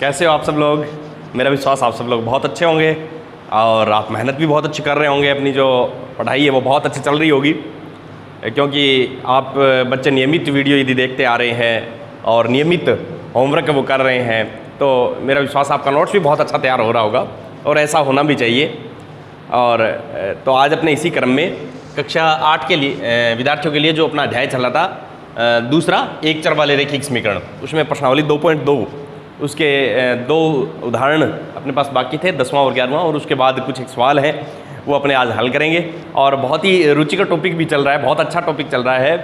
कैसे हो आप सब लोग। मेरा विश्वास आप सब लोग बहुत अच्छे होंगे और आप मेहनत भी बहुत अच्छी कर रहे होंगे। अपनी जो पढ़ाई है वो बहुत अच्छी चल रही होगी, क्योंकि आप बच्चे नियमित वीडियो यदि देखते आ रहे हैं और नियमित होमवर्क वो कर रहे हैं, तो मेरा विश्वास आपका नोट्स भी बहुत अच्छा तैयार हो रहा होगा और ऐसा होना भी चाहिए। और तो आज अपने इसी क्रम में कक्षा 8 के लिए विद्यार्थियों के लिए जो अपना अध्याय चल रहा था, दूसरा एक चर वाले रैखिक समीकरण, उसमें प्रश्नावली 2.2 उसके 2 उदाहरण अपने पास बाकी थे, 10वां और 11वां, और उसके बाद कुछ एक सवाल है वो अपने आज हल करेंगे। और बहुत ही रुचि का टॉपिक भी चल रहा है, बहुत अच्छा टॉपिक चल रहा है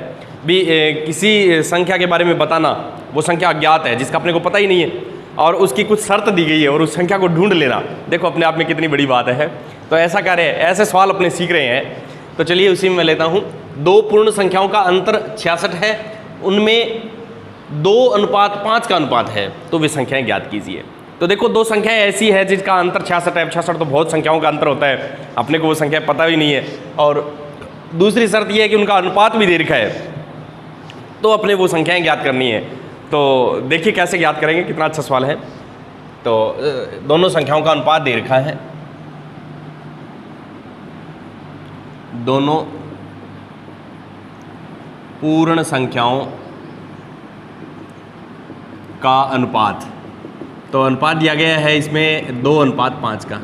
भी। किसी संख्या के बारे में बताना, वो संख्या अज्ञात है जिसका अपने को पता ही नहीं है और उसकी कुछ शर्त दी गई है और उस संख्या को ढूंढ लेना, देखो अपने आप में कितनी बड़ी बात है। तो ऐसा कार्य है, ऐसे सवाल अपने सीख रहे हैं। तो चलिए उसी में मैं लेता हूँ। 2 पूर्ण संख्याओं का अंतर 66 है, उनमें 2:5 का अनुपात है, तो वे संख्याएं ज्ञात कीजिए। तो देखो 2 संख्याएं ऐसी है जिसका अंतर 66 है। 66 तो बहुत संख्याओं का अंतर होता है, अपने को वो संख्या पता भी नहीं है। और दूसरी शर्त यह है कि उनका अनुपात भी दे रखा है, तो अपने वो संख्याएं ज्ञात करनी है। तो देखिए कैसे ज्ञात करेंगे, कितना अच्छा सवाल है। तो दोनों संख्याओं का अनुपात दे रखा है, दोनों पूर्ण संख्याओं का अनुपात। तो अनुपात दिया गया है इसमें 2:5 का।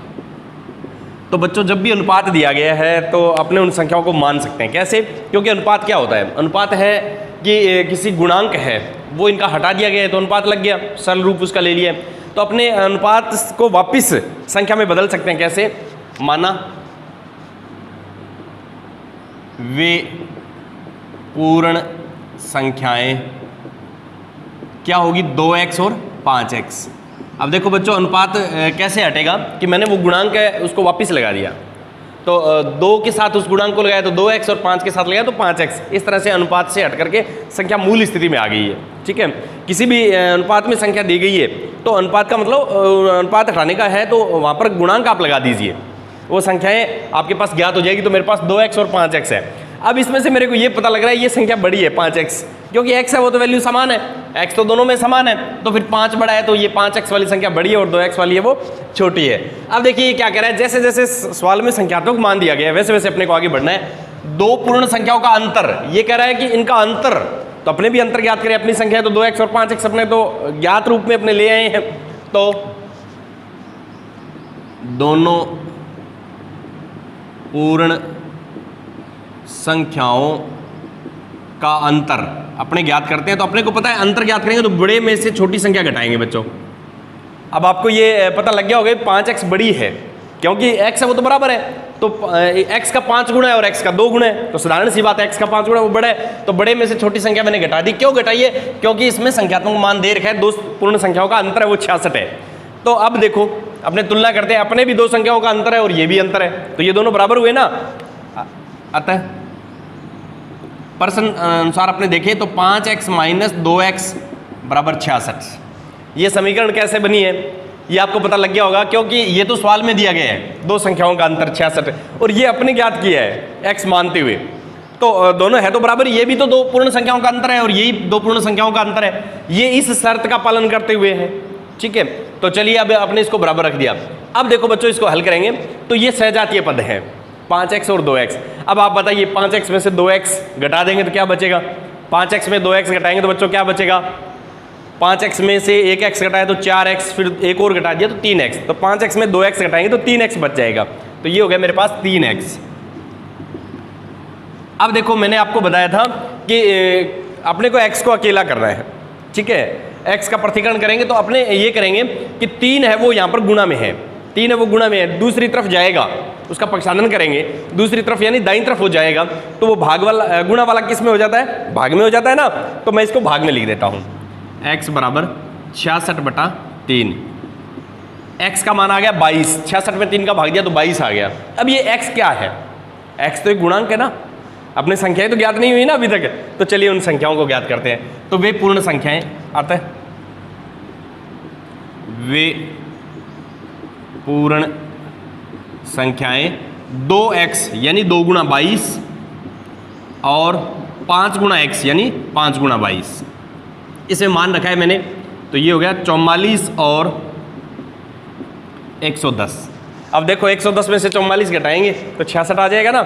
तो बच्चों जब भी अनुपात दिया गया है तो अपने उन संख्याओं को मान सकते हैं। कैसे? क्योंकि अनुपात क्या होता है? अनुपात है कि किसी गुणांक है वो इनका हटा दिया गया है तो अनुपात लग गया, सरल रूप उसका ले लिया। तो अपने अनुपात को वापस संख्या में बदल सकते हैं। कैसे? माना वे पूर्ण संख्याएं क्या होगी, 2x और 5x। अब देखो बच्चों अनुपात कैसे हटेगा कि मैंने वो गुणांक है उसको वापस लगा दिया, तो 2 के साथ उस गुणांक को लगाया तो 2x और 5 के साथ लगाया तो 5x। इस तरह से अनुपात से हट करके संख्या मूल स्थिति में आ गई है। ठीक है, किसी भी अनुपात में संख्या दी गई है तो अनुपात का मतलब अनुपात हटाने का है, तो वहाँ पर गुणांक आप लगा दीजिए, वो संख्याएं आपके पास ज्ञात हो जाएगी। तो मेरे पास 2x और 5x है। अब इसमें से मेरे को ये पता लग रहा है ये संख्या बड़ी है 5x, क्योंकि x है वो तो वैल्यू समान है, x तो दोनों में समान है, तो फिर 5 बड़ा है तो ये 5x वाली संख्या बड़ी है और 2x वाली है वो छोटी है। अब देखिए ये क्या कह रहा है, जैसे जैसे सवाल में संख्यात्मक मान दिया गया है वैसे वैसे अपने को आगे बढ़ना है। 2 पूर्ण संख्याओं का अंतर, ये कह रहा है कि इनका अंतर, तो अपने भी अंतर ज्ञात करें। अपनी संख्या है तो 2x और 5x अपने तो ज्ञात रूप में अपने ले आए हैं। तो दोनों पूर्ण संख्याओं का अंतर अपने ज्ञात करते हैं। तो अपने को पता है अंतर ज्ञात करेंगे तो बड़े में से छोटी संख्या घटाएंगे बच्चों। अब आपको ये पता लग गया होगा 5x बड़ी है, क्योंकि x है वो तो बराबर है, तो x का 5 गुना है और x का 2 गुना है, तो साधारण सी बात है x का 5 गुना वो बड़ा है, तो बड़े में से छोटी संख्या मैंने घटा दी। क्यों घटाई है? क्योंकि इसमें संख्यात्मक मान दे रखा है, 2 पूर्ण संख्याओं का अंतर है वो 66 है। तो अब देखो अपने तुलना करते हैं, अपने भी 2 संख्याओं का अंतर है और ये भी अंतर है, तो ये दोनों बराबर हुए ना। अतः प्रश्न अनुसार अपने देखें तो 5x - 2x = 66। ये समीकरण कैसे बनी है ये आपको पता लग गया होगा, क्योंकि ये तो सवाल में दिया गया है 2 संख्याओं का अंतर 66 और ये अपने ज्ञात किया है x मानते हुए, तो दोनों है तो बराबर। ये भी तो 2 पूर्ण संख्याओं का अंतर है और यही 2 पूर्ण संख्याओं का अंतर है, ये इस शर्त का पालन करते हुए है। ठीक है, तो चलिए अब आपने इसको बराबर रख दिया। अब देखो बच्चों इसको हल करेंगे तो ये सहजातीय पद है 5x और 2x। अब आप बताइए 5x में से 2x घटा देंगे तो क्या बचेगा? 5x में 2x घटाएंगे तो बच्चों क्या बचेगा? 5x में से 1x घटाए तो 4x, फिर एक और घटा दिया तो 3x, तो 5x में 2x घटाएंगे तो 3x बच जाएगा। तो ये हो गया मेरे पास 3x। अब देखो मैंने आपको बताया था कि अपने को x को अकेला करना है। ठीक है, x का प्रतिकरण करेंगे तो अपने ये करेंगे कि 3 है वो यहाँ पर गुणा में है, 3 है वो गुणा में है, दूसरी तरफ जाएगा उसका पक्षांतरण करेंगे, दूसरी तरफ यानी दाईं तरफ हो जाएगा, तो वो भाग वाला गुणा वाला किस में हो जाता है? भाग में हो जाता है ना। तो मैं इसको भाग में लिख देता हूँ, x = 66/3। x का मान आ गया 22, 66 में 3 का भाग दिया तो 22 आ गया। अब ये x क्या है? x तो एक गुणांक है ना, अपने संख्याएं तो ज्ञात नहीं हुई ना अभी तक, तो चलिए उन संख्याओं को ज्ञात करते हैं। तो वे पूर्ण संख्याएं आता है, वे पूर्ण संख्याएं 2x यानी 2 गुणा 22 और 5 गुणा x यानी 5 गुणा 22, इसमें मान रखा है मैंने। तो ये हो गया 44 और 110। अब देखो 110 में से 44 घटाएंगे तो 66 आ जाएगा ना।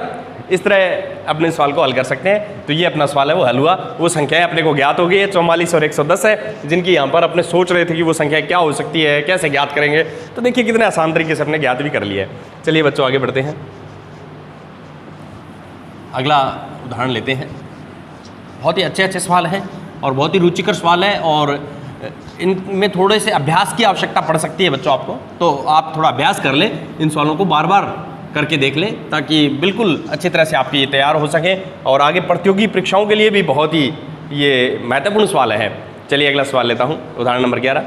इस तरह अपने सवाल को हल कर सकते हैं। तो ये अपना सवाल है वो हल हुआ। वो संख्याएं अपने को ज्ञात हो गई है, 44 और 110 है, जिनकी यहाँ पर अपने सोच रहे थे कि वो संख्या क्या हो सकती है, कैसे ज्ञात करेंगे। तो देखिए कितने आसान तरीके से अपने ज्ञात भी कर लिया है। चलिए बच्चों आगे बढ़ते हैं, अगला उदाहरण लेते हैं। बहुत ही अच्छे सवाल हैं और बहुत ही रुचिकर सवाल है, और इनमें थोड़े से अभ्यास की आवश्यकता पड़ सकती है बच्चों आपको। तो आप थोड़ा अभ्यास कर लें, इन सवालों को बार बार करके देख लें, ताकि बिल्कुल अच्छी तरह से आपके ये तैयार हो सकें और आगे प्रतियोगी परीक्षाओं के लिए भी बहुत ही ये महत्वपूर्ण सवाल है। चलिए अगला सवाल लेता हूँ, उदाहरण नंबर 11।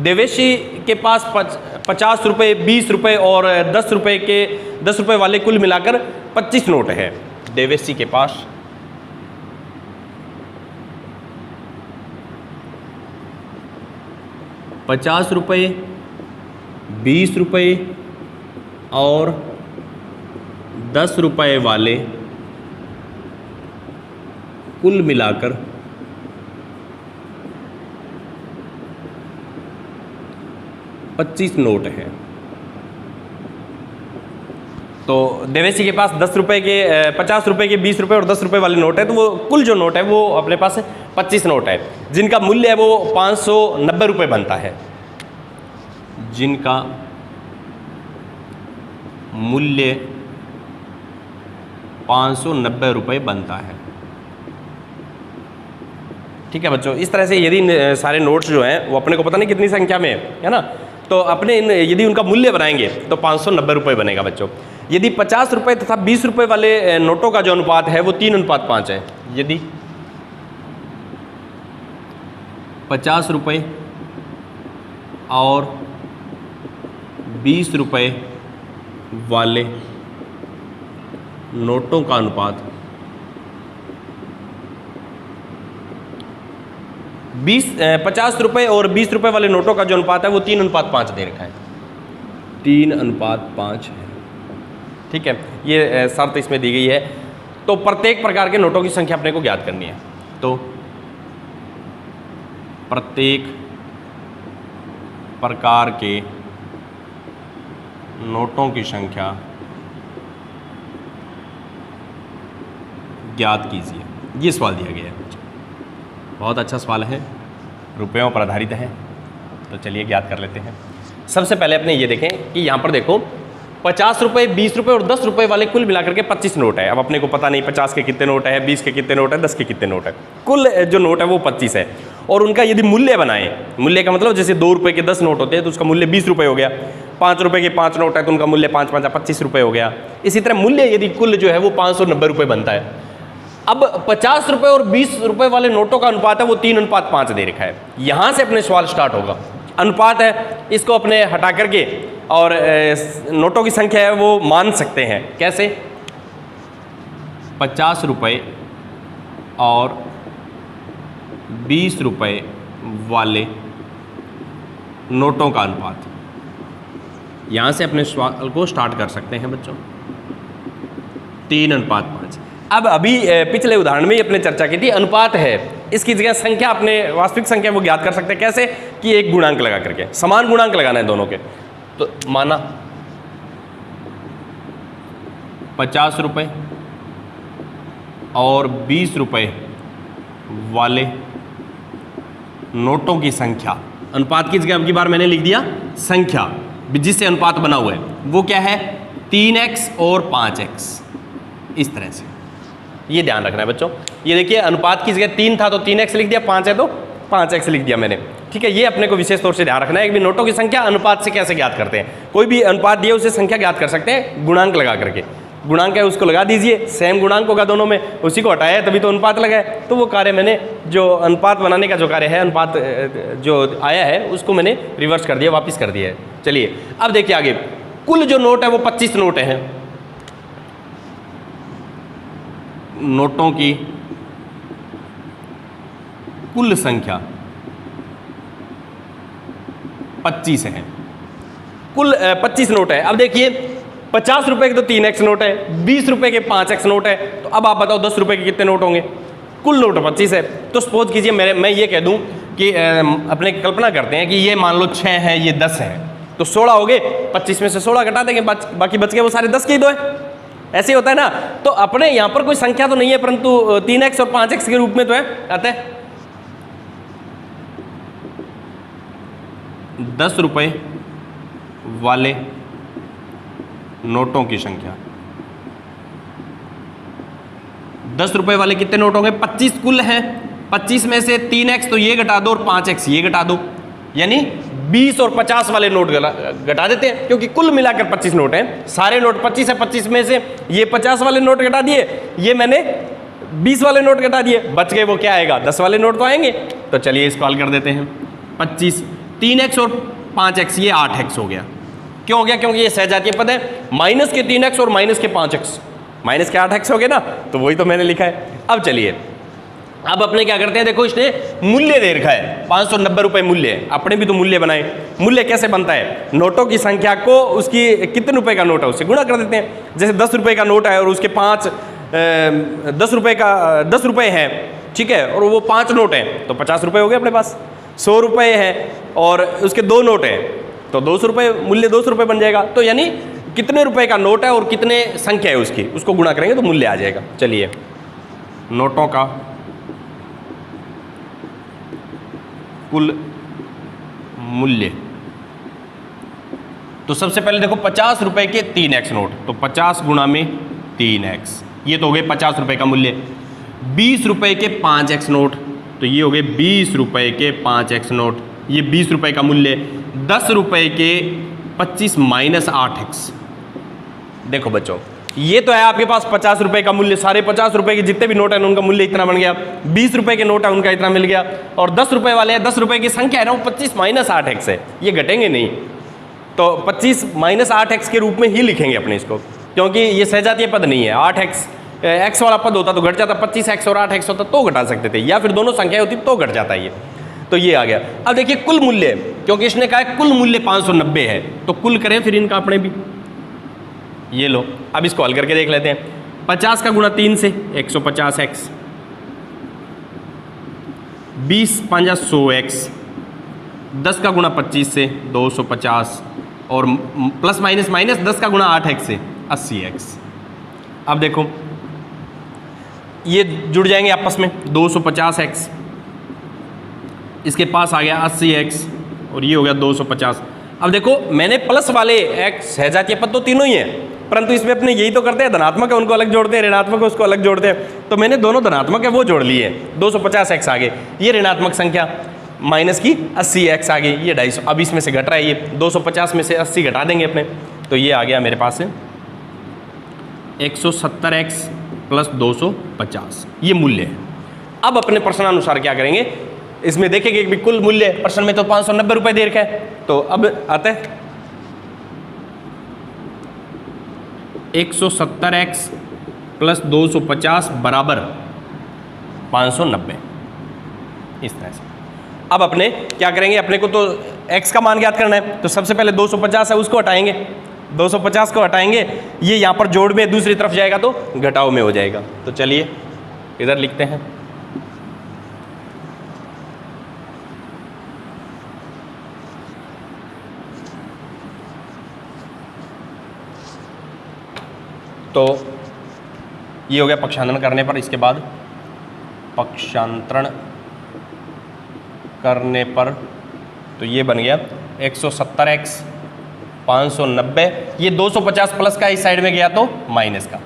देवेशी के पास 50 रुपये, 20 रुपये और 10 रुपये वाले कुल मिलाकर 25 नोट है। देवेशी के पास 50 रुपये, 20 रुपये और 10 रुपये वाले कुल मिलाकर 25 नोट हैं। तो देवेशी के पास 10 रुपये के, 50 रुपये के, 20 रुपये और 10 रुपये वाले नोट है। तो वो कुल जो नोट है वो अपने पास 25 नोट है, जिनका मूल्य है वो 590 रुपये बनता है। जिनका मूल्य 590 रुपये बनता है। ठीक है बच्चों, इस तरह से यदि सारे नोट्स जो हैं वो अपने को पता नहीं कितनी संख्या में है ना, तो अपने यदि उनका मूल्य बनाएंगे तो 590 रुपये बनेगा बच्चों। यदि 50 रुपये तथा 20 रुपये वाले नोटों का जो अनुपात है वो 3:5 है। यदि 50 रुपये और 20 रुपये वाले नोटों का अनुपात 50 रुपये और 20 रुपये वाले नोटों का जो अनुपात है वो 3:5 दे रखा है। 3:5 है। ठीक है, ये शर्त इसमें दी गई है। तो प्रत्येक प्रकार के नोटों की संख्या अपने को ज्ञात करनी है। तो प्रत्येक प्रकार के नोटों की संख्या ज्ञात कीजिए। ये सवाल दिया गया है। बहुत अच्छा सवाल है, रुपयों पर आधारित है। तो चलिए ज्ञात कर लेते हैं। सबसे पहले अपने ये देखें कि यहाँ पर देखो 50 रुपये, 20 रुपये और 10 रुपये वाले कुल मिलाकर के 25 नोट है। अब अपने को पता नहीं 50 के कितने नोट है, 20 के कितने नोट है, 10 के कितने नोट है। कुल जो नोट है वो 25 है। और उनका यदि मूल्य बनाएं, मूल्य का मतलब जैसे 2 रुपये के 10 नोट होते हैं तो उसका मूल्य 20 रुपये हो गया। 5 रुपये के 5 नोट है तो उनका मूल्य 5×5 25 रुपये हो गया। इसी तरह मूल्य यदि कुल जो है वो 590 रुपये बनता है। अब 50 रुपये और 20 रुपये वाले नोटों का अनुपात है वो 3:5 दे रखा है। यहाँ से अपने सवाल स्टार्ट होगा। अनुपात है, इसको अपने हटा करके और नोटों की संख्या है वो मान सकते हैं। कैसे? 50 रुपये और 20 रुपये वाले नोटों का अनुपात, यहाँ से अपने सवाल को स्टार्ट कर सकते हैं बच्चों। 3:5। अब अभी पिछले उदाहरण में अपने चर्चा की थी अनुपात है, इसकी जगह संख्या, अपने वास्तविक संख्या वो ज्ञात कर सकते हैं। कैसे? कि एक गुणांक लगा करके, समान गुणांक लगाना है दोनों के। तो माना 50 रुपये और 20 रुपये वाले नोटों की संख्या, अनुपात की जगह अब की बार मैंने लिख दिया संख्या, जिससे अनुपात बना हुआ है वो क्या है? 3x और 5x। इस तरह से ये ध्यान रखना है बच्चों। ये देखिए अनुपात की जगह 3 था तो 3x लिख दिया, 5 है तो 5x लिख दिया मैंने। ठीक है, ये अपने को विशेष तौर से ध्यान रखना है कि नोटों की संख्या अनुपात से कैसे ज्ञात करते हैं। कोई भी अनुपात दिए उसे संख्या ज्ञात कर सकते हैं गुणांक लगा करके। गुणांक है उसको लगा दीजिए, सेम गुणांक होगा दोनों में, उसी को हटाया तभी तो अनुपात लगा है। तो वो कार्य मैंने, जो अनुपात बनाने का जो कार्य है, अनुपात जो आया है उसको मैंने रिवर्स कर दिया, वापस कर दिया है। चलिए अब देखिए आगे, कुल जो नोट है वो 25 नोट हैं। नोटों की कुल संख्या 25 है। कुल 25 नोट है। अब देखिए 50 रुपए के तो 3x नोट है, 20 रुपए के 5x नोट है। तो अब आप बताओ 10 रुपए के कितने नोट होंगे? कुल नोट 25 है। तो सपोज कीजिए मैं ये कह दूं कि अपने कल्पना करते हैं कि ये मान लो 6 है, ये 10 है, तो 16 हो गए, 25 में से 16 घटा देंगे, बाकी बच गए वो सारे 10 के ही दो है। ऐसे होता है ना। तो अपने यहाँ पर कोई संख्या तो नहीं है, परंतु 3x और 5x के रूप में तो है, आता है 10 रुपए वाले नोटों की संख्या। 10 रुपए वाले कितने नोट होंगे? 25 कुल हैं। 25 में से 3x तो ये घटा दो और 5x ये घटा दो, यानी 20 और 50 वाले नोट घटा देते हैं, क्योंकि कुल मिलाकर 25 नोट हैं। सारे नोट 25 है, 25 में से ये 50 वाले नोट घटा दिए, ये मैंने 20 वाले नोट घटा दिए, बच गए वो क्या आएगा? 10 वाले नोट तो आएंगे। तो चलिए इसको हल कर देते हैं। 25 3x और 5x, ये 8x हो गया। क्यों हो गया? क्योंकि ये सहजातीय पद है। माइनस के 3x और माइनस के 5x, माइनस के 8x हो गए ना, तो वही तो मैंने लिखा है। अब चलिए, अब अपने क्या करते हैं, देखो इसने मूल्य दे रखा है 590 रुपए मूल्य है, अपने भी तो मूल्य बनाए। मूल्य कैसे बनता है? नोटों की संख्या को उसकी कितने रुपए का नोट है उससे गुणा कर देते हैं। जैसे 10 रुपए का नोट है और उसके 10 रुपए का 10 रुपए है, ठीक है, और वो 5 नोट हैं, तो 50 रुपए हो गए अपने पास। 100 रुपए है और उसके 2 नोट हैं, तो 200 रुपए, मूल्य 200 रुपए बन जाएगा। तो यानी कितने रुपए का नोट है और कितने संख्या है उसकी, उसको गुणा करेंगे तो मूल्य आ जाएगा। चलिए, नोटों का कुल मूल्य, तो सबसे पहले देखो 50 रुपए के 3x नोट, तो 50 गुणा में 3x, ये तो हो गए 50 रुपए का मूल्य। 20 रुपए के 5x नोट, तो ये हो गए 20 रुपए के 5x नोट, ये 20 रुपए का मूल्य। 10 रुपए के 25 माइनस 8x, देखो बच्चों ये तो है आपके पास 50 रुपए का मूल्य, सारे 50 रुपए के जितने भी नोट हैं उनका मूल्य इतना बन गया। 20 रुपए के नोट है उनका इतना मिल गया, और 10 रुपए वाले हैं, 10 रुपए की संख्या है ना वो 25 माइनस 8x है, ये घटेंगे नहीं, तो 25 माइनस 8x के रूप में ही लिखेंगे अपने इसको, क्योंकि ये सहजातीय पद नहीं है। 8x x वाला पद होता तो घट जाता, 25x और 8x होता तो घटा सकते थे, या फिर दोनों संख्या होती तो घट जाता ये। तो ये आ गया। अब देखिए कुल मूल्य, क्योंकि इसने कहा है कुल मूल्य 590 है, तो कुल करें फिर इनका अपने भी। ये लो, अब इसको हल करके देख लेते हैं। 50 का गुणा 3 से 150x, 20 5 100x, 10 का गुणा 25 से 250, और प्लस माइनस माइनस 10 का गुणा 8x से 80x। अब देखो ये जुड़ जाएंगे आपस में, 250x, इसके पास आ गया 80x, और ये हो गया 250। अब देखो मैंने प्लस वाले x सहजातीय पद तो तीनों ही हैं, परंतु इसमें अपने यही तो करते हैं, धनात्मक है उनको अलग जोड़ते हैं, ऋणात्मक है उसको अलग जोड़ते हैं। तो मैंने दोनों धनात्मक है वो जोड़ लिए, 250x आ गए, ये ऋणात्मक संख्या माइनस की 80x आ गई, ये 250। अब इसमें से घट रहा है, ये 250 में से 80 घटा देंगे अपने, तो ये आ गया मेरे पास 170x प्लस 250, ये मूल्य है। अब अपने प्रश्नानुसार क्या करेंगे, इसमें देखेंगे कि कुल मूल्य प्रश्न में तो 590 रुपए दे रखा है, तो अब आता है 170x प्लस 250 बराबर 590, इस तरह से। अब अपने क्या करेंगे, अपने को तो x का मान ज्ञात करना है, तो सबसे पहले 250 है उसको हटाएंगे, 250 को हटाएंगे, ये यहाँ पर जोड़ में दूसरी तरफ जाएगा तो घटाव में हो जाएगा। तो चलिए इधर लिखते हैं, तो ये हो गया पक्षांतरण करने पर। इसके बाद पक्षांतरण करने पर तो ये बन गया 170x 590, ये 250 प्लस का इस साइड में गया तो माइनस का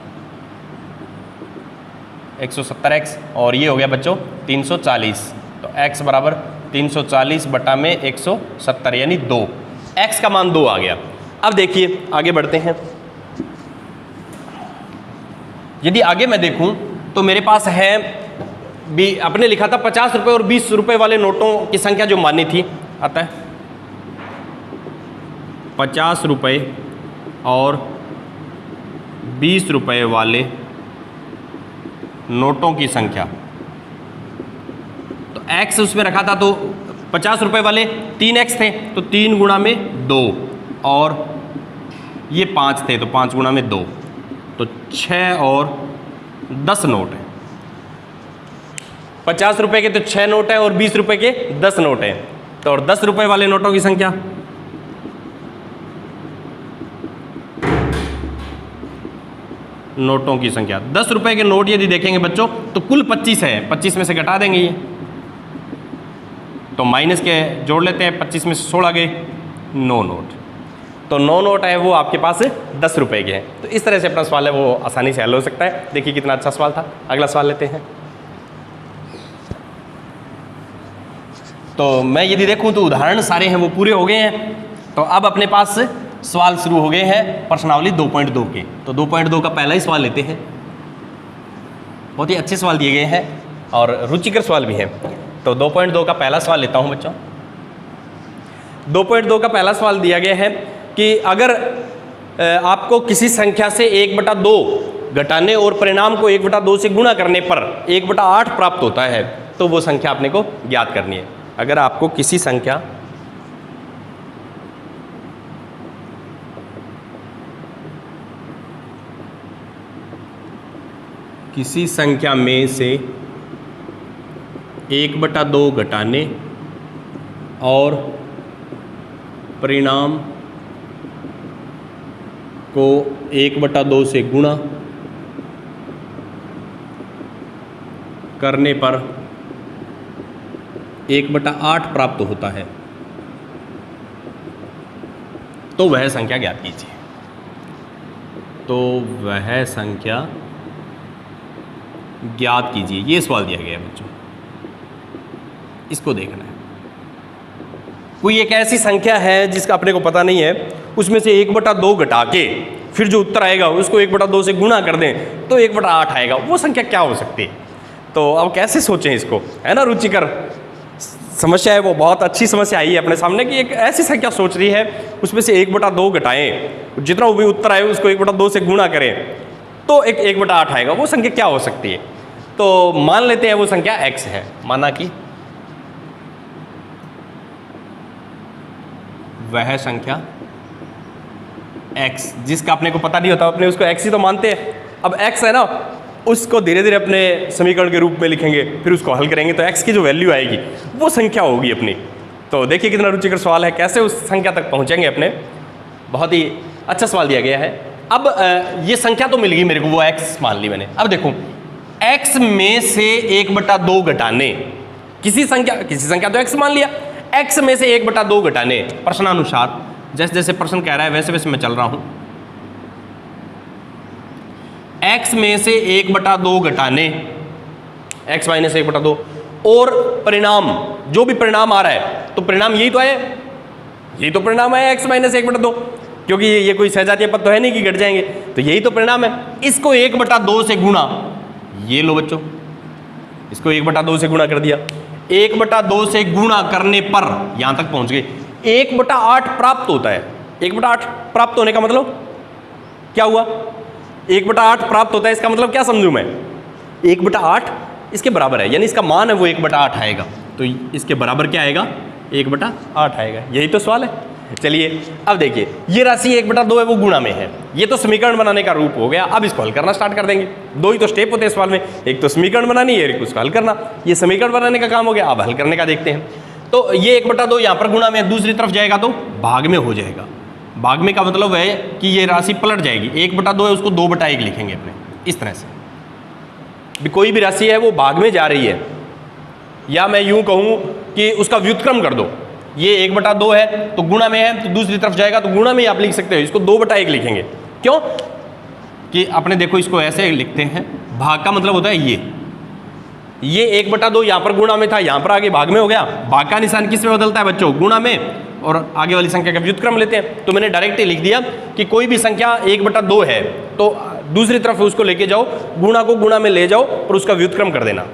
170x, और ये हो गया बच्चों 340, तो x बराबर 340 बटा में 170 यानी 2, x का मान 2 आ गया। अब देखिए आगे बढ़ते हैं। यदि आगे मैं देखूं तो मेरे पास है भी, अपने लिखा था 50 रुपए और 20 रुपए वाले नोटों की संख्या जो मानी थी, आता है 50 रुपए और 20 रुपए वाले नोटों की संख्या। तो x उसमें रखा था, तो 50 रुपए वाले 3x थे, तो 3 गुणा में 2, और ये 5 थे तो 5 गुणा में 2, तो 6 और 10 नोट हैं। 50 रुपए के तो 6 नोट हैं और 20 रुपए के 10 नोट हैं। तो और 10 रुपए वाले नोटों की संख्या, नोटों की संख्या 10 रुपए के नोट यदि देखेंगे बच्चों तो कुल 25 है, 25 में से घटा देंगे ये, तो माइनस के जोड़ लेते हैं, 25 में से 16 गए 9 नोट। तो 9 नोट है वो आपके पास 10 रुपए के हैं। तो इस तरह से अपना सवाल है वो आसानी से हल हो सकता है। देखिए कितना अच्छा सवाल था। अगला सवाल लेते हैं। तो मैं यदि देखूं तो उदाहरण सारे हैं वो पूरे हो गए हैं। तो अब अपने पास सवाल शुरू हो गए हैं प्रश्नावली 2.2 के। तो 2.2 का पहला ही सवाल लेते हैं। बहुत ही अच्छे सवाल दिए गए हैं और रुचिकर सवाल भी हैं। तो 2.2 का पहला सवाल लेता हूं बच्चों। 2.2 का पहला सवाल दिया गया है कि अगर आपको किसी संख्या से 1/2 घटाने और परिणाम को 1/2 से गुणा करने पर 1/8 प्राप्त होता है तो वो संख्या अपने को ज्ञात करनी है। अगर आपको किसी संख्या में से 1/2 घटाने और परिणाम को 1/2 से गुणा करने पर 1/8 प्राप्त होता है तो वह संख्या ज्ञात कीजिए। तो वह संख्या ज्ञात कीजिए, ये सवाल दिया गया है बच्चों। इसको देखना है। कोई एक ऐसी संख्या है जिसका अपने को पता नहीं है, उसमें से 1/2 घटा के फिर जो उत्तर आएगा उसको 1/2 से गुणा कर दें तो 1/8 आएगा। वो संख्या क्या हो सकती है? तो अब कैसे सोचें इसको, है ना। रुचिकर समस्या है वो, बहुत अच्छी समस्या आई है अपने सामने कि एक ऐसी संख्या सोच रही है उसमें से 1/2 घटाएं, जितना भी उत्तर आए उसको 1/2 से गुणा करें तो 1/8 आएगा। वो संख्या क्या हो सकती है? तो मान लेते हैं वो संख्या x है। माना कि वह संख्या x जिसका अपने को पता नहीं होता, अपने उसको x ही तो मानते हैं। अब x है ना, उसको धीरे धीरे अपने समीकरण के रूप में लिखेंगे, फिर उसको हल करेंगे तो x की जो वैल्यू आएगी वो संख्या होगी अपनी। तो देखिए कितना रुचिकर सवाल है, कैसे उस संख्या तक पहुंचेंगे अपने। बहुत ही अच्छा सवाल दिया गया है। अब ये संख्या तो मिल गई मेरे को, वो x मान ली मैंने। अब देखो x में से 1/2 घटाने, किसी संख्या तो x मान लिया, x में से 1/2 घटाने प्रश्नानुसार, जैसे जैसे प्रश्न कह रहा है वैसे वैसे मैं चल रहा हूं। x में से 1/2 घटाने, x माइनस 1/2 और परिणाम, जो भी परिणाम आ रहा है तो परिणाम यही तो है, यही तो परिणाम है x माइनस 1/2, क्योंकि ये कोई सहजातीय पद तो है नहीं कि घट जाएंगे, तो यही तो परिणाम है। इसको 1/2 से गुणा, ये लो बच्चों, इसको 1/2 से गुणा कर दिया। 1/2 से गुणा करने पर यहां तक पहुंच गए, 1/8 प्राप्त होता है। 1/8 प्राप्त होने का मतलब क्या हुआ? 1/8 प्राप्त होता है, इसका मतलब क्या समझूं मैं? 1/8 इसके बराबर है, यानी इसका मान है वो 1/8 आएगा। तो इसके बराबर क्या आएगा? 1/8 आएगा। यही तो सवाल है। चलिए अब देखिए, ये राशि 1/2 है वो गुणा में है, ये तो समीकरण बनाने का रूप हो गया। अब इसको हल करना स्टार्ट कर देंगे। दो ही तो स्टेप होते हैं सवाल में, एक तो समीकरण बनानी है, एक उसको हल करना। ये समीकरण बनाने का काम हो गया, अब हल करने का देखते हैं। तो ये 1/2 यहाँ पर गुणा में, दूसरी तरफ जाएगा तो भाग में हो जाएगा। भाग में का मतलब है कि ये राशि पलट जाएगी। 1/2 है उसको 2/1 लिखेंगे अपने, इस तरह से। भी कोई भी राशि है वो भाग में जा रही है, या मैं यूं कहूं कि उसका व्युत्क्रम कर दो। ये 1/2 है तो गुणा में है, तो दूसरी तरफ जाएगा तो गुणा में आप लिख सकते हो, इसको 2/1 लिखेंगे। क्यों कि अपने देखो इसको ऐसे लिखते हैं, भाग का मतलब होता है ये 1/2 यहाँ पर गुणा में था, यहाँ पर आगे भाग में हो गया। भाग का निशान किस में बदलता है बच्चों? गुणा में, और आगे वाली संख्या का व्युत्क्रम लेते हैं। तो मैंने डायरेक्ट ही लिख दिया कि कोई भी संख्या 1/2 है तो दूसरी तरफ उसको लेके जाओ, गुणा को गुणा में ले जाओ और उसका व्युत्क्रम कर देना।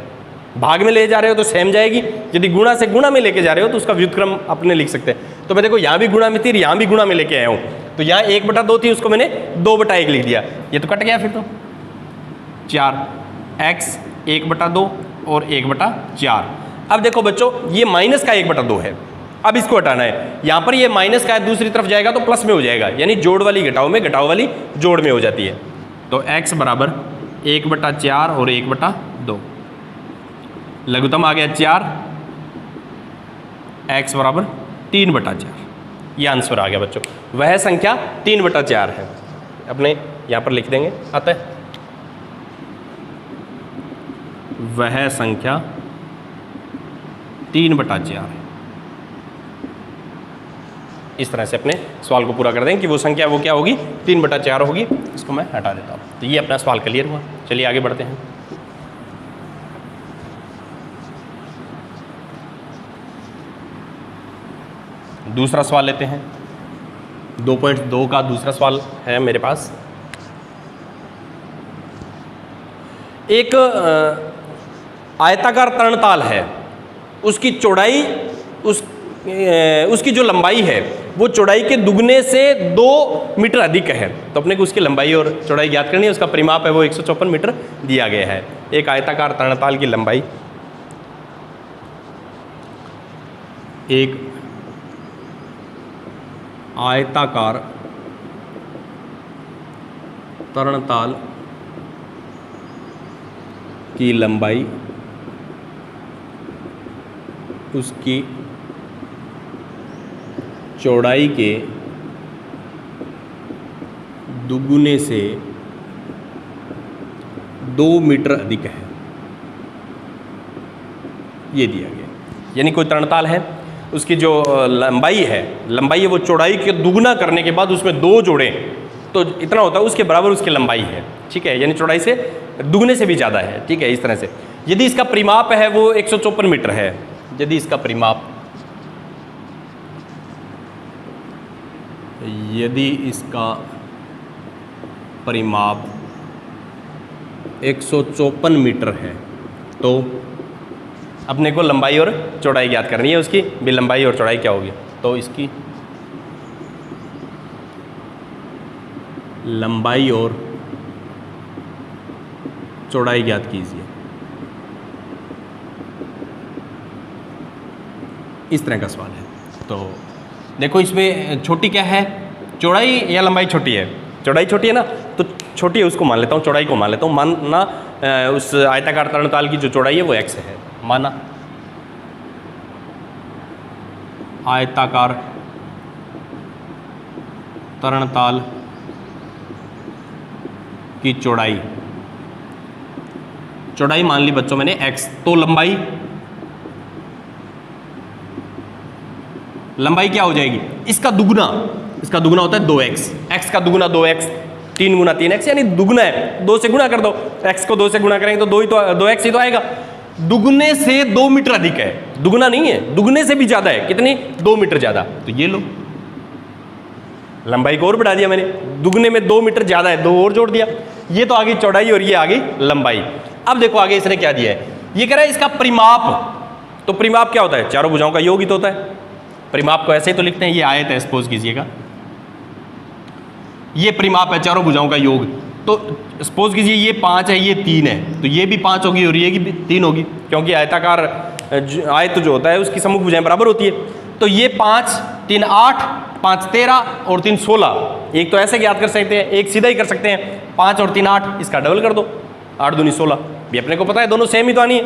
भाग में ले जा रहे हो तो सेम जाएगी, यदि गुणा से गुणा में लेके जा रहे हो तो उसका व्युत्क्रम अपने लिख सकते हैं। तो मैं देखो यहाँ भी गुणा में थी, यहाँ भी गुणा में लेके आया हूँ, तो यहाँ 1/2 थी, उसको मैंने 2/1 लिख दिया। ये तो कट गया फिर तो 4x 1/2 और 1/4। अब देखो बच्चों ये माइनस का 1/2 है, अब इसको हटाना है। यहाँ पर ये माइनस का है, दूसरी तरफ जाएगा तो प्लस में हो जाएगा, यानी जोड़ वाली घटाओ में, घटाओ वाली जोड़ में हो जाती है। तो x बराबर 1/4 और 1/2। लघुत्तम आ गया 4, x बराबर 3/4, ये आंसर आ गया बच्चों। वह संख्या 3/4 है, अपने यहाँ पर लिख देंगे, आता है वह संख्या 3/4 है। इस तरह से अपने सवाल को पूरा कर देंगे कि वो संख्या वो क्या होगी, 3/4 होगी। इसको मैं हटा देता हूँ। तो ये अपना सवाल क्लियर हुआ। चलिए आगे बढ़ते हैं। दूसरा सवाल लेते हैं। 2.2 का दूसरा सवाल है मेरे पास। एक आयताकार तरणताल है, उसकी चौड़ाई उसकी जो लंबाई है वो चौड़ाई के दुगने से 2 मीटर अधिक है। तो अपने को उसकी लंबाई और चौड़ाई ज्ञात करनी है। उसका परिमाप है वो 154 मीटर दिया गया है। एक आयताकार तरणताल की लंबाई, एक आयताकार तरणताल की लंबाई उसकी चौड़ाई के दुगुने से 2 मीटर अधिक है, ये दिया गया। यानी कोई तरणताल है, उसकी जो लंबाई है वो चौड़ाई के दुगुना करने के बाद उसमें 2 जोड़ें तो इतना होता है, उसके बराबर उसकी लंबाई है। ठीक है, यानी चौड़ाई से दुगने से भी ज़्यादा है। ठीक है, इस तरह से यदि इसका परिमाप है वो 154 मीटर है, यदि इसका परिमाप 154 मीटर है तो अपने को लंबाई और चौड़ाई ज्ञात करनी है। उसकी भी लंबाई और चौड़ाई क्या होगी, तो इसकी लंबाई और चौड़ाई ज्ञात कीजिए। इस तरह का सवाल है। तो देखो इसमें छोटी क्या है, चौड़ाई या लंबाई छोटी है? चौड़ाई छोटी है ना, तो छोटी है उसको मान लेता हूँ, चौड़ाई को मान लेता हूँ। माना उस आयताकार तरणताल की जो चौड़ाई है वो x है। माना आयताकार तरणताल की चौड़ाई मान ली बच्चों मैंने x, तो लंबाई क्या हो जाएगी, इसका दुगुना होता है 2x, x का दुगुना 2x, 3 गुना 3x यानी दुगुना है, 2 से गुणा कर दो, x को 2 से गुणा करेंगे तो 2x ही तो आएगा। दुगुने से 2 मीटर अधिक है, दुगुना नहीं है, दुगुने से भी ज्यादा है। कितनी? 2 मीटर ज्यादा। तो ये लो, लंबाई को और बढ़ा दिया मैंने, दुगने में 2 मीटर ज्यादा है, 2 और जोड़ दिया। ये तो आ गई चौड़ाई और ये आ गई लंबाई। अब देखो आगे इसने क्या दिया है, ये कह रहा है इसका परिमाप। तो परिमाप क्या होता है, चारों भुजाओं का योग ही तो होता है। परिमाप को ऐसे ही तो लिखते हैं, ये आयत है, सपोज कीजिएगा ये परिमाप है चारों भुजाओं का योग। तो सपोज कीजिए ये 5 है, ये 3 है, तो ये भी 5 होगी और ये भी 3 होगी, क्योंकि आयताकार आयत जो होता है उसकी सम्मुख भुजाएं बराबर होती है। तो ये 5, 3 8, 5 13 और 3 16। एक तो ऐसे ज्ञात कर सकते हैं, एक सीधा ही कर सकते हैं, 5 और 3 8, इसका डबल कर दो, 8 दूनी 16। भी अपने को पता है दोनों सेम ही तो आनी है,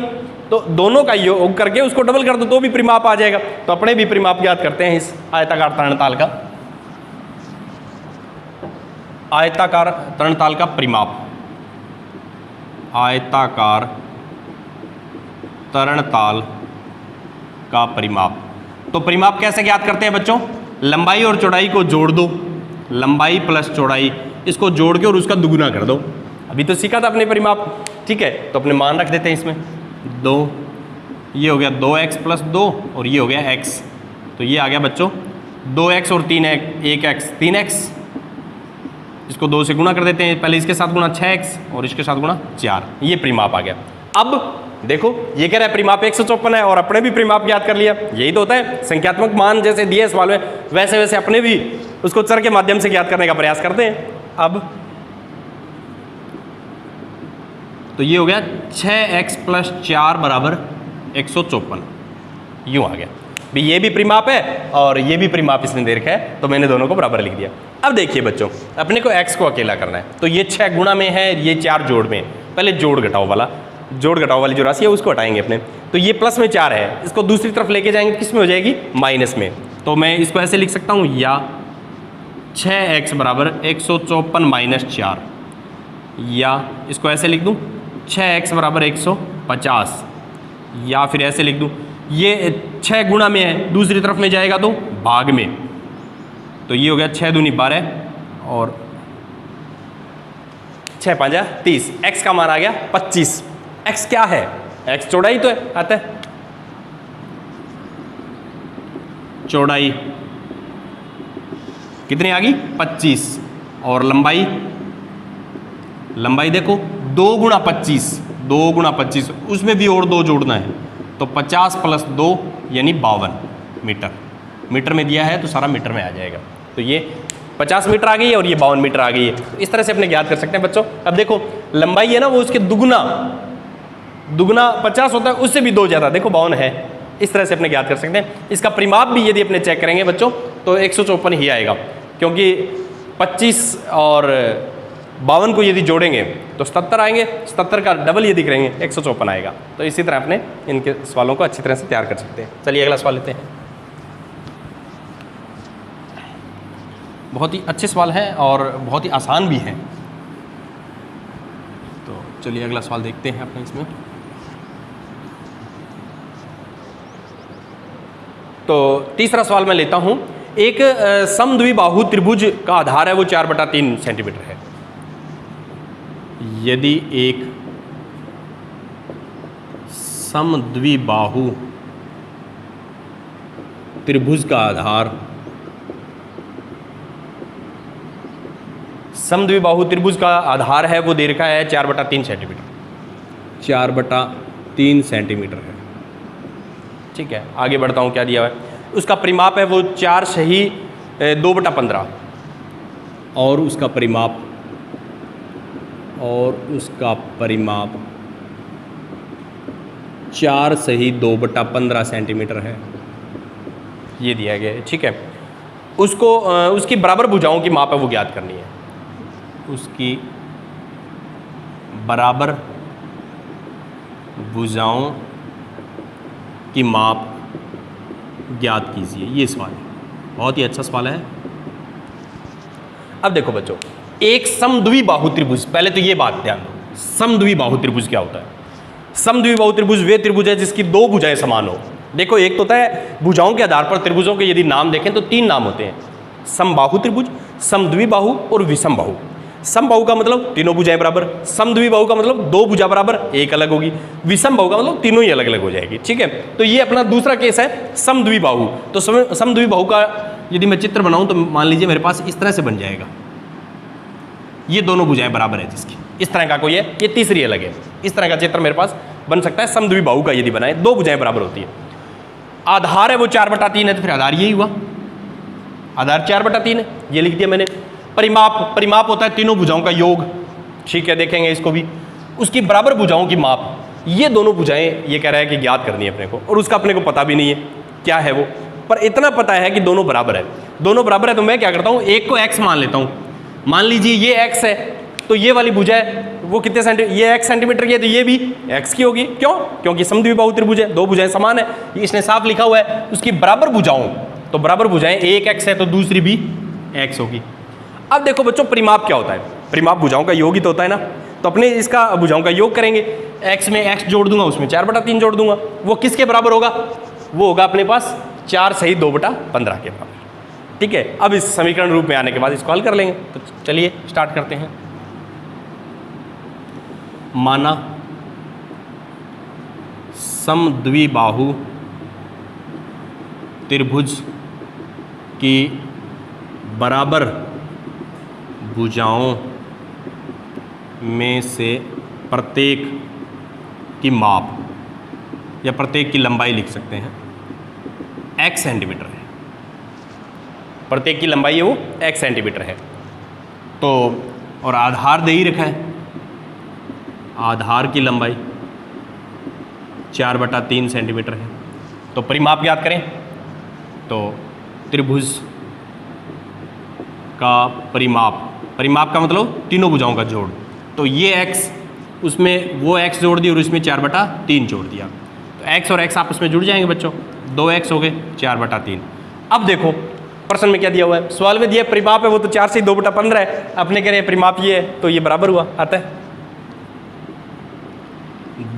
तो दोनों का योग करके उसको डबल कर दो तो भी परिमाप आ जाएगा। तो अपने भी परिमाप ज्ञात करते हैं इस आयताकार तरणताल का। आयताकार तरणताल का परिमाप, आयताकार तरणताल का परिमाप। तो परिमाप कैसे ज्ञात करते हैं बच्चों, लंबाई और चौड़ाई को जोड़ दो, लंबाई प्लस चौड़ाई इसको जोड़ के और उसका दुगुना कर दो। अभी तो सीखा था अपने परिमाप। ठीक है, तो अपने मान रख देते हैं इसमें 2, ये हो गया 2x प्लस 2 और ये हो गया x। तो ये आ गया बच्चों 2x और 1x 3x, इसको 2 से गुणा कर देते हैं, पहले इसके साथ गुणा 6x और इसके साथ गुणा 4, ये परिमाप आ गया। अब देखो ये कह रहा है परिमाप 154 है और अपने भी परिमाप ज्ञात कर लिया। यही तो होता है, संख्यात्मक मान जैसे दिए सवाल में वैसे वैसे अपने भी उसको चर के माध्यम से ज्ञात करने का प्रयास करते हैं। अब तो ये हो गया 6x प्लस 4 बराबर 154, यूँ आ गया। भी ये भी परिमाप है और ये भी परिमाप इसने दे रखा है, तो मैंने दोनों को बराबर लिख दिया। अब देखिए बच्चों, अपने को x को अकेला करना है, तो ये 6 गुणा में है, ये 4 जोड़ में। पहले जोड़ घटाओ वाली जो राशि है उसको हटाएंगे अपने। तो ये प्लस में 4 है, इसको दूसरी तरफ लेके जाएंगे किस में हो जाएगी, माइनस में। तो मैं इसको ऐसे लिख सकता हूँ, या 6x बराबर 154 माइनस 4, या इसको ऐसे लिख दूँ 6x बराबर 150, या फिर ऐसे लिख दूँ ये 6 गुणा में है, दूसरी तरफ में जाएगा तो भाग में, तो ये हो गया 6 दूनी 12 और 6 5 30, x का मान आ गया 25। x क्या है, x चौड़ाई तो है, आता है चौड़ाई कितनी आ गई 25, और लंबाई, लंबाई देखो 2 गुणा 25, 2 गुणा 25, उसमें भी और 2 जोड़ना है, तो 50 प्लस 2 यानी 52 मीटर। मीटर में दिया है तो सारा मीटर में आ जाएगा। तो ये 50 मीटर आ गई है और ये 52 मीटर आ गई है। तो इस तरह से अपने ज्ञात कर सकते हैं बच्चों। अब देखो लंबाई है ना, वो उसके दुगुना 50 होता है, उससे भी 2 ज़्यादा, देखो 52 है। इस तरह से अपने ज्ञात कर सकते हैं। इसका परिमाप भी यदि अपने चेक करेंगे बच्चों तो 154 ही आएगा, क्योंकि 25 और 52 को यदि जोड़ेंगे तो 77 आएंगे, 77 का डबल यदि करेंगे 154 आएगा। तो इसी तरह अपने इनके सवालों को अच्छी तरह से तैयार कर सकते हैं। चलिए अगला सवाल लेते हैं। बहुत ही अच्छे सवाल हैं और बहुत ही आसान भी हैं। तो चलिए अगला सवाल देखते हैं अपने इसमें। तो तीसरा सवाल मैं लेता हूं। एक समद्विबाहु त्रिभुज का आधार है वो 4/3 सेंटीमीटर है। यदि एक समद्विबाहु त्रिभुज का आधार, समद्विबाहु त्रिभुज का आधार है वो दे रखा है 4/3 सेंटीमीटर, 4/3 सेंटीमीटर है। ठीक है, आगे बढ़ता हूँ। क्या दिया हुआ है, उसका परिमाप है वो 4 सही 2/15, और उसका परिमाप 4 सही 2/15 सेंटीमीटर है, ये दिया गया है। ठीक है, उसको उसकी बराबर भुजाओं की माप है वो ज्ञात करनी है। उसकी बराबर भुजाओं की माप ज्ञात कीजिए, ये सवाल है। बहुत ही अच्छा सवाल है। अब देखो बच्चों, एक समद्विबाहु त्रिभुज, पहले तो ये बात ध्यान दो, समद्विबाहु त्रिभुज क्या होता है। समद्विबाहु त्रिभुज वे त्रिभुज है जिसकी 2 भुजाएं समान हो। देखो एक तो होता है भुजाओं के आधार पर त्रिभुजों के यदि नाम देखें तो 3 नाम होते हैं, समबाहु त्रिभुज, समद्विबाहु और विषमबाहु। समबाहु का मतलब तीनों भुजाएं बराबर, समद्विबाहु का मतलब 2 भुजा बराबर, एक अलग होगी, विषमबाहु का मतलब तीनों ही अलग अलग हो जाएगी। ठीक है, तो ये अपना दूसरा केस है समद्विबाहु। तो समद्विबाहु का यदि मैं चित्र बनाऊं तो मान लीजिए मेरे पास इस तरह से बन जाएगा, ये दोनों भुजाएं बराबर है जिसकी, इस तरह का कोई है, ये तीसरी अलग है। इस तरह का चित्र मेरे पास बन सकता है समद्विबाहु का यदि बनाए, 2 भुजाएं बराबर होती है। आधार है वो 4/3 है, तो फिर आधार यही हुआ, आधार 4/3 है, ये लिख दिया मैंने। परिमाप होता है तीनों भुजाओं का योग। ठीक है, देखेंगे इसको भी। उसकी बराबर भुजाओं की माप, ये दोनों भुजाएं ये कह रहा है कि ज्ञात करनी है अपने को, और उसका अपने को पता भी नहीं है क्या है वो, पर इतना पता है कि दोनों बराबर है। दोनों बराबर है तो मैं क्या करता हूँ, एक को x मान लेता हूँ। मान लीजिए ये x है, तो ये वाली भुजा है वो कितने सेंटीमीटर, ये x सेंटीमीटर की है तो ये भी x की होगी। क्यों? क्योंकि समद्विबाहु त्रिभुज है, 2 भुजाएं समान है, इसने साफ लिखा हुआ है। उसकी बराबर भुजाओं, तो बराबर भुजाएं, एक x है तो दूसरी भी x होगी। अब देखो बच्चों, परिमाप क्या होता है, परिमाप भुजाओं का योग ही तो होता है ना। तो अपने इसका भुजाओं का योग करेंगे, x में x जोड़ दूंगा, उसमें 4/3 जोड़ दूंगा, वो किसके बराबर होगा, वो होगा अपने पास 4 सही 2/15 के बराबर। ठीक है, अब इस समीकरण रूप में आने के बाद इसको हल कर लेंगे। तो चलिए स्टार्ट करते हैं। माना समद्विबाहु त्रिभुज की बराबर भुजाओं में से प्रत्येक की माप या प्रत्येक की लंबाई लिख सकते हैं x सेंटीमीटर है। प्रत्येक की लंबाई है वो x सेंटीमीटर है। तो और आधार दे ही रखा है, आधार की लंबाई 4/3 सेंटीमीटर है। तो परिमाप ज्ञात करें, तो त्रिभुज का परिमाप का मतलब तीनों भुजाओं का जोड़। तो ये x, उसमें वो x जोड़ दिया और इसमें 4/3 जोड़ दिया। तो तो x और x आपस में जुड़ जाएंगे बच्चों, 2x हो गए 4/3। अब देखो प्रश्न में क्या दिया हुआ है, सवाल में दिया परिमाप है वो तो 4 से 2/15 है, अपने कह रहे हैं परिमाप ये है, तो ये बराबर हुआ आता है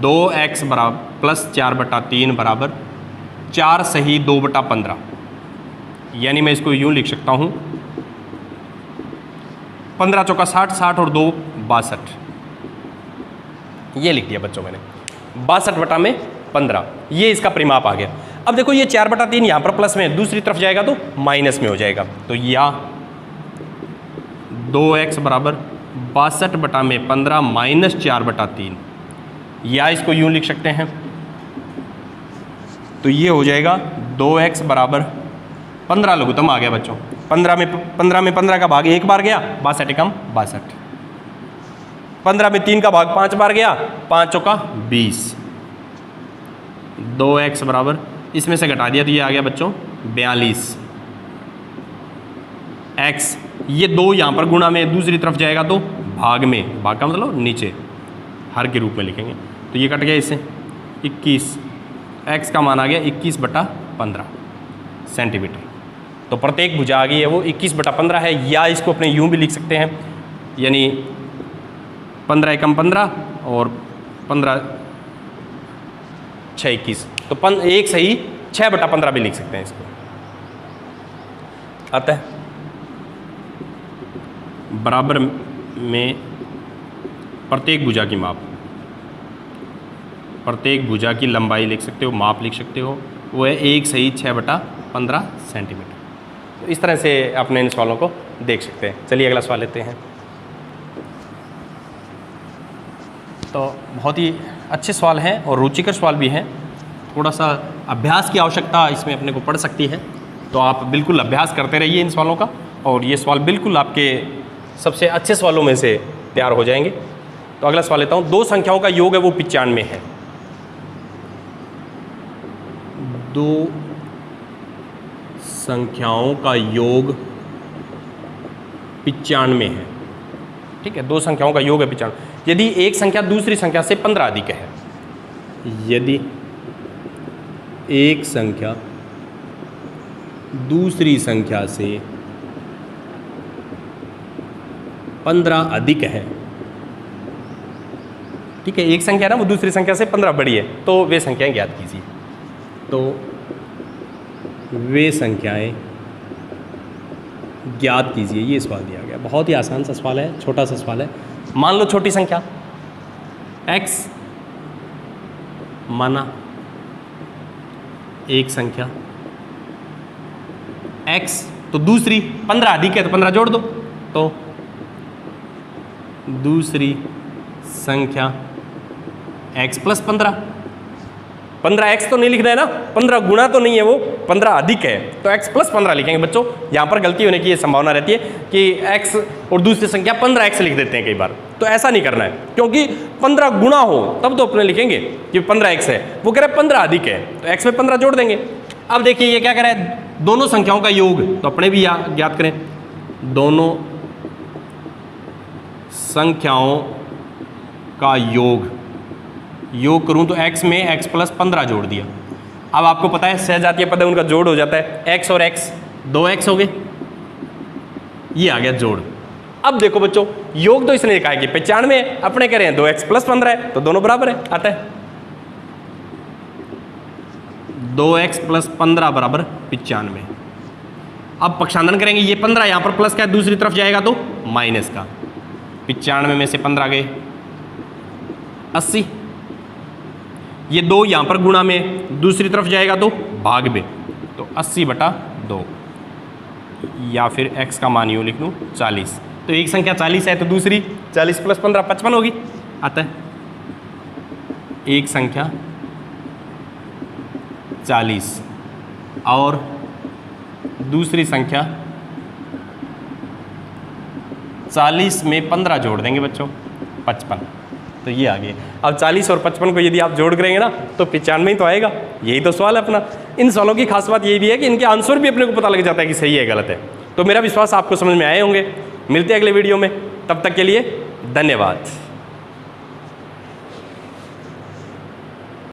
2x बराबर प्लस 4/3 बराबर 4 सही 2/15। यानी मैं इसको यूं लिख सकता हूं 15 चौका 60, 60 और 2 62। ये लिख दिया बच्चों मैंने 62/15, ये इसका परिमाप आ गया। अब देखो ये 4/3 यहाँ पर प्लस में, दूसरी तरफ जाएगा तो माइनस में हो जाएगा, तो या 2x बराबर 62/15 माइनस 4/3, या इसको यूं लिख सकते हैं, तो ये हो जाएगा 2x बराबर 15 लघुत्तम आ गया बच्चों, 15 में 15 का भाग 1 बार गया, 62 एकम 62, 15 में 3 का भाग 5 बार गया, 5 चौका 20, 2x बराबर इसमें से घटा दिया तो ये आ गया बच्चों 42, x ये 2 यहाँ पर गुणा में, दूसरी तरफ जाएगा तो भाग में, भाग का मतलब नीचे हर के रूप में लिखेंगे, तो ये कट गया इससे 21, x का मान आ गया 21/15 सेंटीमीटर। तो प्रत्येक भुजा आ गई है वो 21/15 है, या इसको अपने यूं भी लिख सकते हैं, यानी 15 एकम 15 और 15 6 21, तो 1 सही 6/15 भी लिख सकते हैं इसको, आता है बराबर में प्रत्येक भुजा की माप, प्रत्येक भुजा की लंबाई लिख सकते हो, माप लिख सकते हो, वो है 1 सही 6/15 सेंटीमीटर। तो इस तरह से अपने इन सवालों को देख सकते हैं। चलिए अगला सवाल लेते हैं। तो बहुत ही अच्छे सवाल हैं और रुचिकर सवाल भी हैं, थोड़ा सा अभ्यास की आवश्यकता इसमें अपने को पड़ सकती है, तो आप बिल्कुल अभ्यास करते रहिए इन सवालों का, और ये सवाल बिल्कुल आपके सबसे अच्छे सवालों में से तैयार हो जाएंगे। तो अगला सवाल लेता हूँ, 2 संख्याओं का योग है वो 95 है। 2 संख्याओं का योग 95 है, ठीक है, 2 संख्याओं का योग है 95। यदि एक संख्या दूसरी संख्या से 15 अधिक है, यदि एक संख्या दूसरी संख्या से 15 अधिक है, ठीक है, एक संख्या ना वो दूसरी संख्या से 15 बड़ी है, तो वे संख्याएं ज्ञात कीजिए। तो वे संख्याएं ज्ञात कीजिए, ये सवाल दिया गया। बहुत ही आसान सा सवाल है, छोटा सा सवाल है। मान लो छोटी संख्या x माना एक संख्या x, तो दूसरी 15 अधिक है तो 15 जोड़ दो, तो दूसरी संख्या x प्लस 15, 15x तो नहीं लिखना है ना, 15 गुणा तो नहीं है वो, 15 अधिक है तो x प्लस 15 लिखेंगे बच्चों। यहाँ पर गलती होने की ये संभावना रहती है कि x और दूसरी संख्या 15x लिख देते हैं कई बार, तो ऐसा नहीं करना है, क्योंकि 15 गुणा हो तब तो अपने लिखेंगे कि 15x है, वो कह रहे हैं 15 अधिक है तो x में 15 जोड़ देंगे। अब देखिए ये क्या कह रहा है, दोनों संख्याओं का योग, तो अपने भी ज्ञात करें, दोनों संख्याओं का योग करूं तो x में x प्लस 15 जोड़ दिया। अब आपको पता है सहजातीय पद है उनका जोड़ हो जाता है, x और x 2x हो गए, ये आ गया जोड़। अब देखो बच्चों योग तो इसने कहा है कि 95 है, अपने कह रहे हैं 2x प्लस 15 है, तो दोनों बराबर है, आता है 2x प्लस 15 बराबर 95। अब पक्षांतरण करेंगे, ये 15 यहाँ पर प्लस का है, दूसरी तरफ जाएगा तो माइनस का, 95 में से 15 गए 80, ये 2 यहाँ पर गुणा में, दूसरी तरफ जाएगा तो भाग में, तो 80/2, या फिर x का मान यूँ लिख लूँ 40। तो एक संख्या 40 है तो दूसरी 40 प्लस 15 55 होगी, आता है एक संख्या 40 और दूसरी संख्या 40 में 15 जोड़ देंगे बच्चों 55, तो ये आ गया। अब 40 और 55 को यदि आप जोड़ करेंगे ना तो 95 ही तो आएगा, यही तो सवाल है अपना। इन सवालों की खास बात ये भी है कि इनके आंसर भी अपने को पता लग जाता है कि सही है गलत है। तो मेरा विश्वास आपको समझ में आए होंगे। मिलते हैं अगले वीडियो में, तब तक के लिए धन्यवाद।